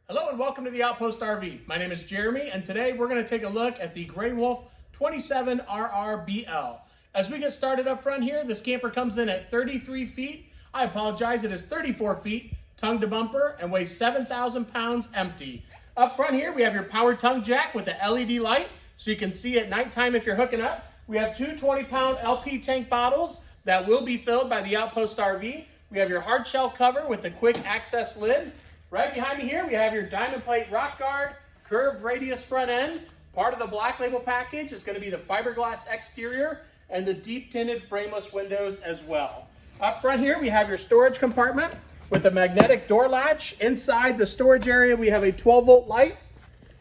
Hello and welcome to the Outpost RV. My name is Jeremy and today we're going to take a look at the Gray Wolf 27RR-BL. As we get started up front here, this camper comes in at 33 feet. I apologize, it is 34 feet, tongue to bumper, and weighs 7,000 pounds empty. Up front here, we have your power tongue jack with the LED light so you can see at nighttime if you're hooking up. We have two 20-pound LP tank bottles that will be filled by the Outpost RV. We have your hard shell cover with the quick access lid. Right behind me here, we have your diamond plate rock guard, curved radius front end. Part of the black label package is going to be the fiberglass exterior and the deep tinted frameless windows as well. Up front here, we have your storage compartment with the magnetic door latch. Inside the storage area, we have a 12-volt light,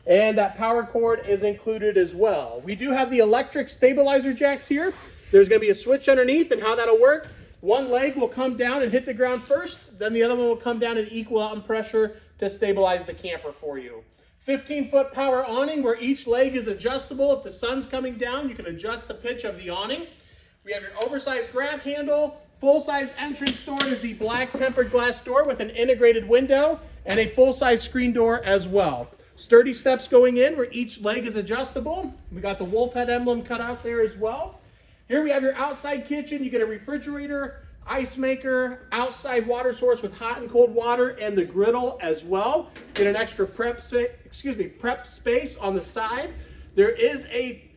and that power cord is included as well. We do have the electric stabilizer jacks here. There's going to be a switch underneath, and how that'll work: one leg will come down and hit the ground first, then the other one will come down and equal out in pressure to stabilize the camper for you. 15-foot power awning where each leg is adjustable. If the sun's coming down, you can adjust the pitch of the awning. We have your oversized grab handle. Full-size entrance door is the black tempered glass door with an integrated window and a full-size screen door as well. Sturdy steps going in where each leg is adjustable. We got the wolf head emblem cut out there as well. Here we have your outside kitchen. You get a refrigerator, ice maker, outside water source with hot and cold water, and the griddle as well. Get an extra prep space on the side. There is a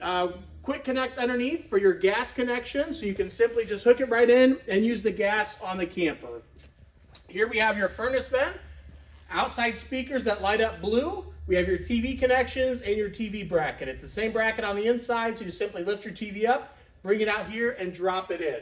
quick connect underneath for your gas connection, so you can simply just hook it right in and use the gas on the camper. Here we have your furnace vent, outside speakers that light up blue. We have your TV connections and your TV bracket. It's the same bracket on the inside, so you simply lift your TV up, bring it out here, and drop it in.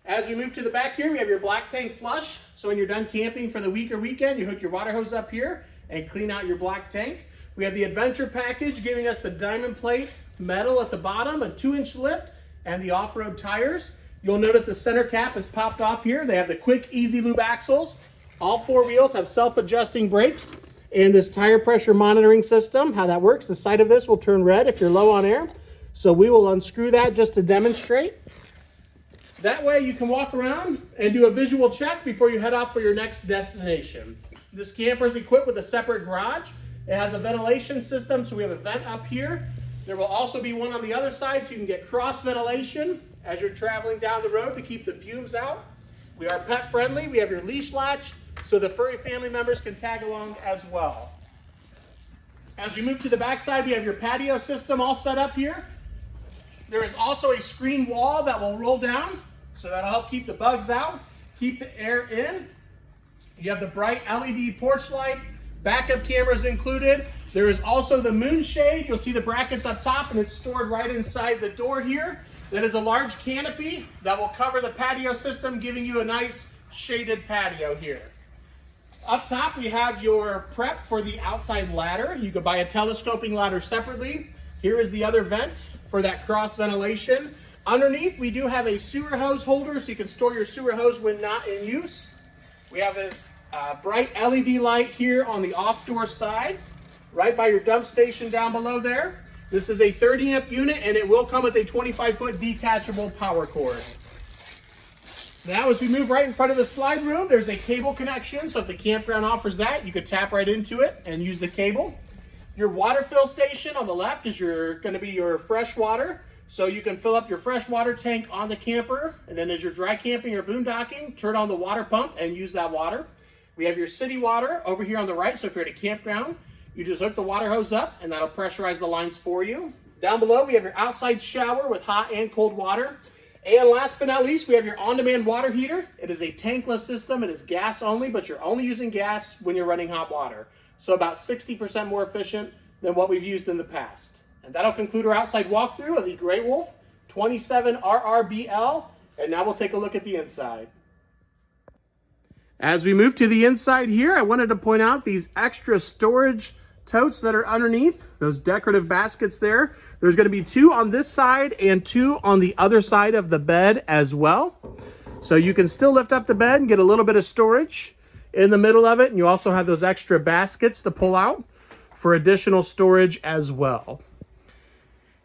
As we move to the back here, we have your black tank flush. So when you're done camping for the week or weekend, you hook your water hose up here and clean out your black tank. We have the adventure package giving us the diamond plate metal at the bottom, a 2-inch lift, and the off-road tires. You'll notice the center cap is popped off here. They have the quick, easy lube axles. All four wheels have self-adjusting brakes and this tire pressure monitoring system. How that works: the side of this will turn red if you're low on air. So we will unscrew that just to demonstrate. That way you can walk around and do a visual check before you head off for your next destination. This camper is equipped with a separate garage. It has a ventilation system, so we have a vent up here. There will also be one on the other side so you can get cross ventilation as you're traveling down the road to keep the fumes out. We are pet friendly. We have your leash latch so the furry family members can tag along as well. As we move to the backside, we have your patio system all set up here. There is also a screen wall that will roll down, so that'll help keep the bugs out, keep the air in. You have the bright LED porch light, backup cameras included. There is also the moon shade. You'll see the brackets up top, and it's stored right inside the door here. That is a large canopy that will cover the patio system, giving you a nice shaded patio here. Up top, we have your prep for the outside ladder. You could buy a telescoping ladder separately. Here is the other vent for that cross ventilation. Underneath, we do have a sewer hose holder so you can store your sewer hose when not in use. We have this bright LED light here on the off door side, right by your dump station down below there. This is a 30 amp unit and it will come with a 25-foot detachable power cord. Now as we move right in front of the slide room, there's a cable connection, so if the campground offers that, you could tap right into it and use the cable. Your water fill station on the left is going to be your fresh water. So you can fill up your fresh water tank on the camper, and then as you're dry camping or boondocking, turn on the water pump and use that water. We have your city water over here on the right, so if you're at a campground, you just hook the water hose up and that'll pressurize the lines for you. Down below, we have your outside shower with hot and cold water. And last but not least, we have your on-demand water heater. It is a tankless system. It is gas only, but you're only using gas when you're running hot water. So about 60% more efficient than what we've used in the past. And that'll conclude our outside walkthrough of the Gray Wolf 27RR-BL. And now we'll take a look at the inside. As we move to the inside here, I wanted to point out these extra storage totes that are underneath, those decorative baskets there. There's going to be 2 on this side and 2 on the other side of the bed as well. So you can still lift up the bed and get a little bit of storage in the middle of it. And you also have those extra baskets to pull out for additional storage as well.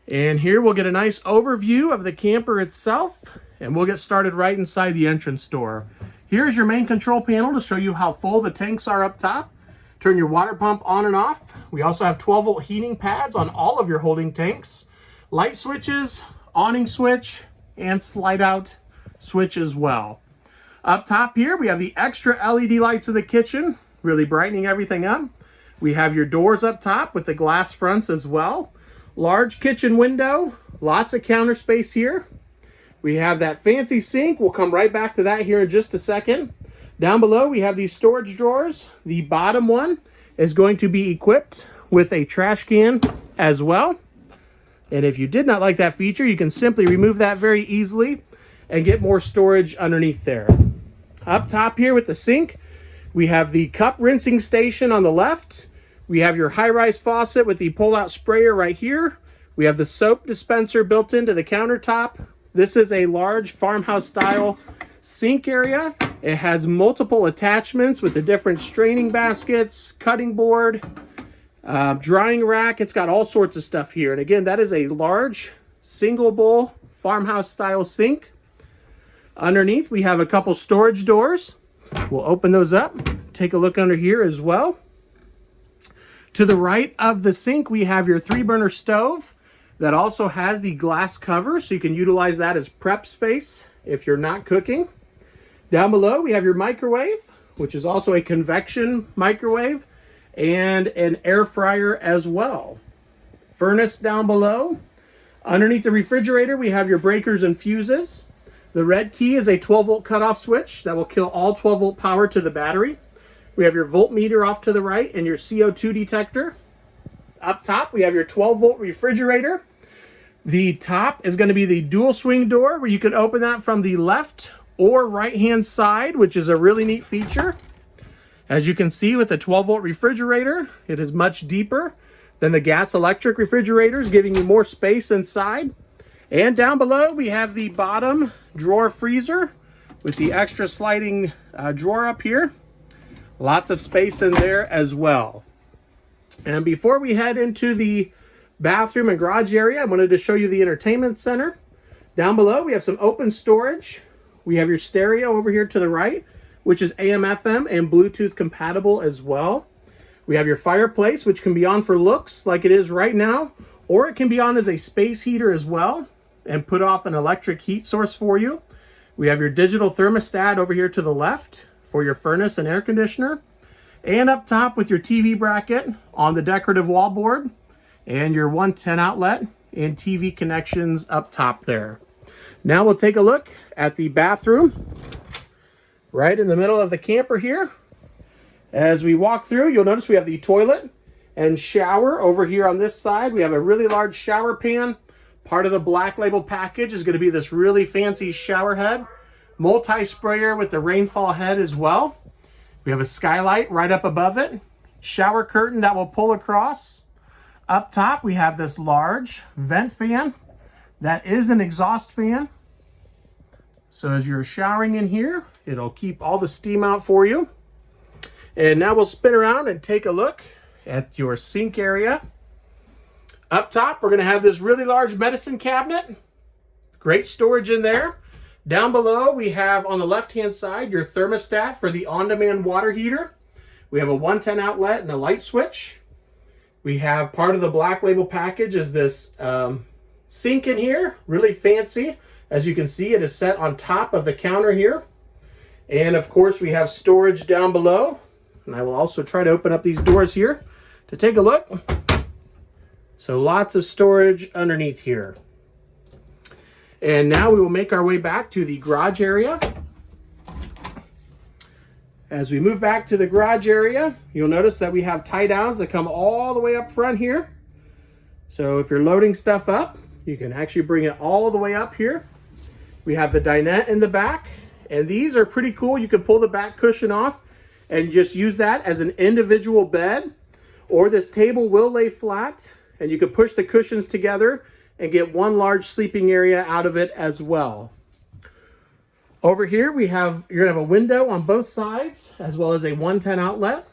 And here we'll get a nice overview of the camper itself, and we'll get started right inside the entrance door. Here's your main control panel to show you how full the tanks are up top. Turn your water pump on and off. We also have 12-volt heating pads on all of your holding tanks. Light switches, awning switch, and slide out switch as well. Up top here, we have the extra LED lights in the kitchen, really brightening everything up. We have your doors up top with the glass fronts as well. Large kitchen window, lots of counter space here. We have that fancy sink. We'll come right back to that here in just a second. Down below, we have these storage drawers. The bottom one is going to be equipped with a trash can as well. And if you did not like that feature, you can simply remove that very easily and get more storage underneath there. Up top here with the sink, we have the cup rinsing station on the left. We have your high-rise faucet with the pull-out sprayer right here. We have the soap dispenser built into the countertop. This is a large farmhouse-style sink area. It has multiple attachments with the different straining baskets, cutting board, drying rack. It's got all sorts of stuff here. And again, that is a large single bowl farmhouse style sink. Underneath, we have a couple storage doors. We'll open those up, take a look under here as well. To the right of the sink, we have your 3-burner stove that also has the glass cover, so you can utilize that as prep space if you're not cooking. Down below, we have your microwave, which is also a convection microwave, and an air fryer as well. Furnace down below. Underneath the refrigerator, we have your breakers and fuses. The red key is a 12-volt cutoff switch that will kill all 12-volt power to the battery. We have your voltmeter off to the right and your CO2 detector. Up top, we have your 12-volt refrigerator. The top is going to be the dual swing door where you can open that from the left or right-hand side, which is a really neat feature. As you can see with the 12-volt refrigerator, it is much deeper than the gas-electric refrigerators, giving you more space inside. And down below, we have the bottom drawer freezer with the extra sliding drawer up here. Lots of space in there as well. And before we head into the bathroom and garage area, I wanted to show you the entertainment center. Down below, we have some open storage. We have your stereo over here to the right, which is AM, FM, and Bluetooth compatible as well. We have your fireplace, which can be on for looks like it is right now, or it can be on as a space heater as well and put off an electric heat source for you. We have your digital thermostat over here to the left for your furnace and air conditioner. And up top with your TV bracket on the decorative wall board and your 110 outlet and TV connections up top there. Now we'll take a look at the bathroom right in the middle of the camper here. As we walk through, you'll notice we have the toilet and shower over here on this side. We have a really large shower pan. Part of the Black Label package is going to be this really fancy shower head, multi-sprayer with the rainfall head as well. We have a skylight right up above it, shower curtain that will pull across. Up top, we have this large vent fan that is an exhaust fan. So as you're showering in here, it'll keep all the steam out for you. And now we'll spin around and take a look at your sink area. Up top, we're going to have this really large medicine cabinet. Great storage in there. Down below, we have on the left-hand side your thermostat for the on-demand water heater. We have a 110 outlet and a light switch. We have part of the Black Label package is this sink in here, really fancy. As you can see, it is set on top of the counter here. And of course, we have storage down below. And I will also try to open up these doors here to take a look. So lots of storage underneath here. And now we will make our way back to the garage area. As we move back to the garage area, you'll notice that we have tie downs that come all the way up front here. So if you're loading stuff up, you can actually bring it all the way up here. We have the dinette in the back, and these are pretty cool. You can pull the back cushion off and just use that as an individual bed, or this table will lay flat and you can push the cushions together and get one large sleeping area out of it as well. Over here, you're gonna have a window on both sides, as well as a 110 outlet.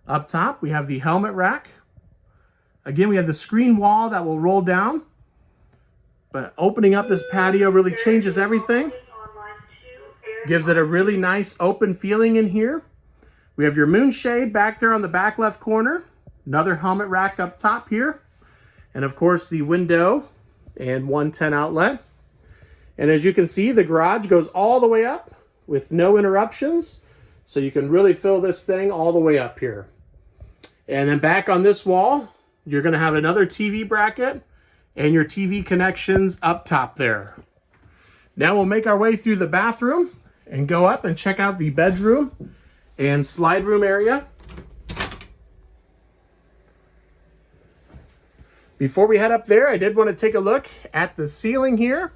Up top, we have the helmet rack. Again, we have the screen wall that will roll down, but opening up this patio really changes everything. Gives it a really nice open feeling in here. We have your moonshade back there on the back left corner. Another helmet rack up top here. And of course the window and 110 outlet. And as you can see, the garage goes all the way up with no interruptions. So you can really fill this thing all the way up here. And then back on this wall, you're going to have another TV bracket and your TV connections up top there. Now we'll make our way through the bathroom and go up and check out the bedroom and slide room area. Before we head up there, I did want to take a look at the ceiling here.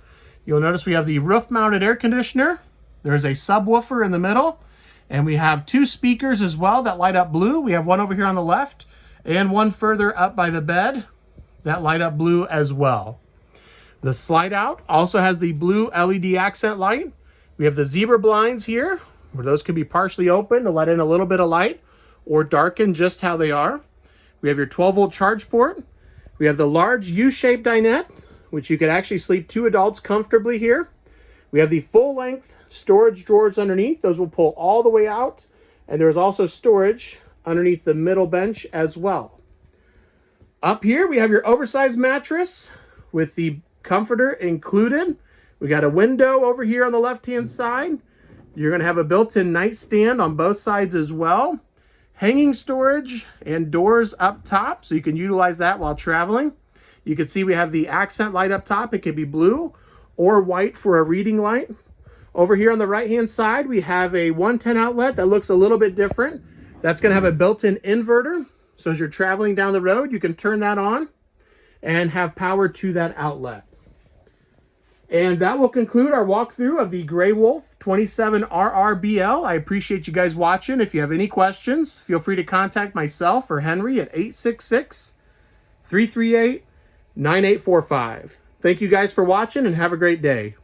You'll notice we have the roof-mounted air conditioner. There's a subwoofer in the middle, and we have 2 speakers as well that light up blue. We have one over here on the left and one further up by the bed that light up blue as well. The slide out also has the blue LED accent light. We have the zebra blinds here, where those can be partially open to let in a little bit of light or darken just how they are. We have your 12-volt charge port. We have the large U-shaped dinette, which you could actually sleep 2 adults comfortably here. We have the full-length storage drawers underneath. Those will pull all the way out. And there's also storage underneath the middle bench as well. Up here, we have your oversized mattress with the comforter included. We got a window over here on the left-hand side. You're going to have a built-in nightstand on both sides as well. Hanging storage and doors up top, so you can utilize that while traveling. You can see we have the accent light up top. It could be blue or white for a reading light. Over here on the right-hand side, we have a 110 outlet that looks a little bit different. That's going to have a built-in inverter. So as you're traveling down the road, you can turn that on and have power to that outlet. And that will conclude our walkthrough of the Grey Wolf 27RR-BL. I appreciate you guys watching. If you have any questions, feel free to contact myself or Henry at 866-338-9845. Thank you guys for watching and have a great day.